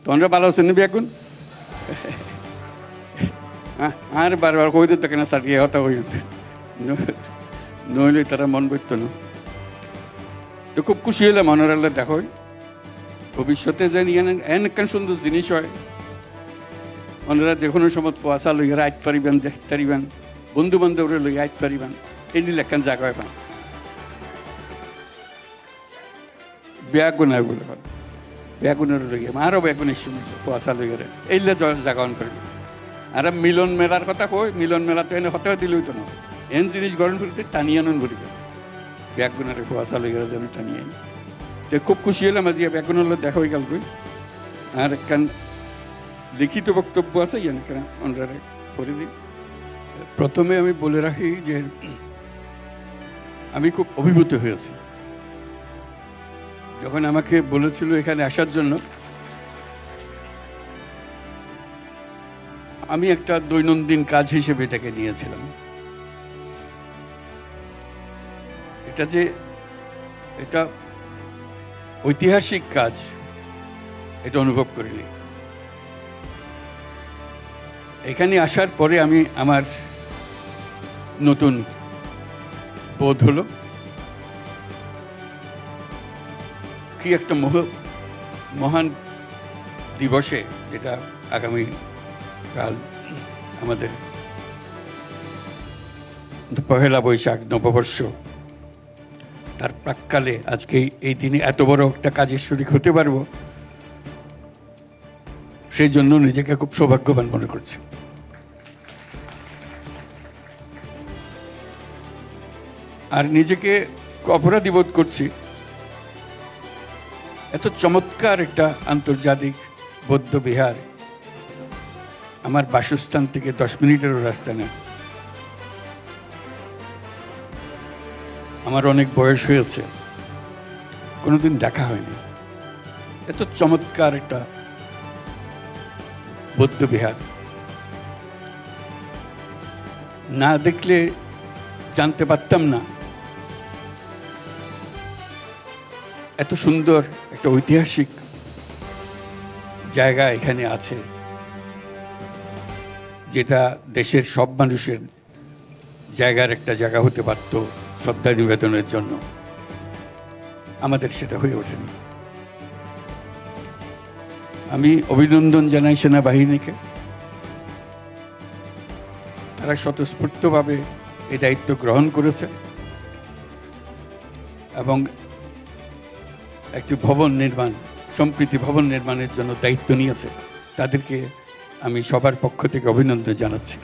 তোমরা ভালো আছেন না এখন? আর বারবার কই দিত কেন সাটিয়ে হতা হই নইলে তারা মন করতো না। তো খুব খুশি হলাম মনোরাল্লা দেখো ভবিষ্যতে যেন এন সুন্দর জিনিস হয়। ওনারা যে কোনো সময় পয়সা লইয়া আইতে পারিবেন, দেখতে পারিবেন, বন্ধু বান্ধবরা লইয়া আইতে পারিবেন, এই নিয়ে লেখান জায়গায় পান ব্যাগুনায় বলে ব্যাগুনের লইয়া আরও ব্যাগুনের সময় পয়সা লইয়া এইলে জাগান করবে। আর মিলন মেলার কথা কই, মিলন মেলা তো এনে হতে দিল হইতো না, এন জিনিস গরম করতে টানিয়ে আনুন বলি ব্যাগুনের পয়সা লইয়া যেন টানিয়ে আনি। তো খুব খুশি হলাম আজকে ব্যাগুনের দেখা হয়ে গেল কই। আর একখান লিখিত বক্তব্য আছে কেন ওনারা করে দিই। প্রথমে আমি বলে রাখি যে আমি খুব অভিভূত হয়েছি যখন আমাকে বলেছিল এখানে আসার জন্য। আমি একটা দৈনন্দিন কাজ হিসেবে এটাকে নিয়েছিলাম। এটা ঐতিহাসিক কাজ এটা অনুভব করিনি। এখানে আসার পরে আমি আমার নতুন বোধ হলো কি একটা মহান দিবসে, যেটা আগামী কাল আমাদের পহেলা বৈশাখ নববর্ষ, তার প্রাক্কালে আজকে এই দিনে এত বড় একটা কাজের শরীক হতে পারবো, সেই জন্য নিজেকে খুব সৌভাগ্যবান মনে করছি। আর নিজেকে অপরাধী বোধ করছি, এত চমৎকার একটা আন্তর্জাতিক বৌদ্ধ বিহার আমার বাসস্থান থেকে 10 মিনিটেরও রাস্তা না। আমার অনেক বয়স হয়েছে, কোনোদিন দেখা হয়নি। এত চমৎকার একটা বৌদ্ধ বিহার না দেখলে জানতে পারতাম না এত সুন্দর একটা ঐতিহাসিক জায়গা এখানে আছে, যেটা দেশের সব মানুষের জায়গার একটা জায়গা হতে পারত শ্রদ্ধা নিবেদনের জন্য। আমাদের সেটা হয়ে ওঠেনি। আমি অভিনন্দন জানাই সেনাবাহিনীকে, তারা স্বতঃস্ফূর্তভাবে এই দায়িত্ব গ্রহণ করেছে এবং একটি ভবন নির্মাণ, সম্প্রীতি ভবন নির্মাণের জন্য দায়িত্ব নিয়েছে। তাদেরকে আমি সবার পক্ষ থেকে অভিনন্দন জানাচ্ছি।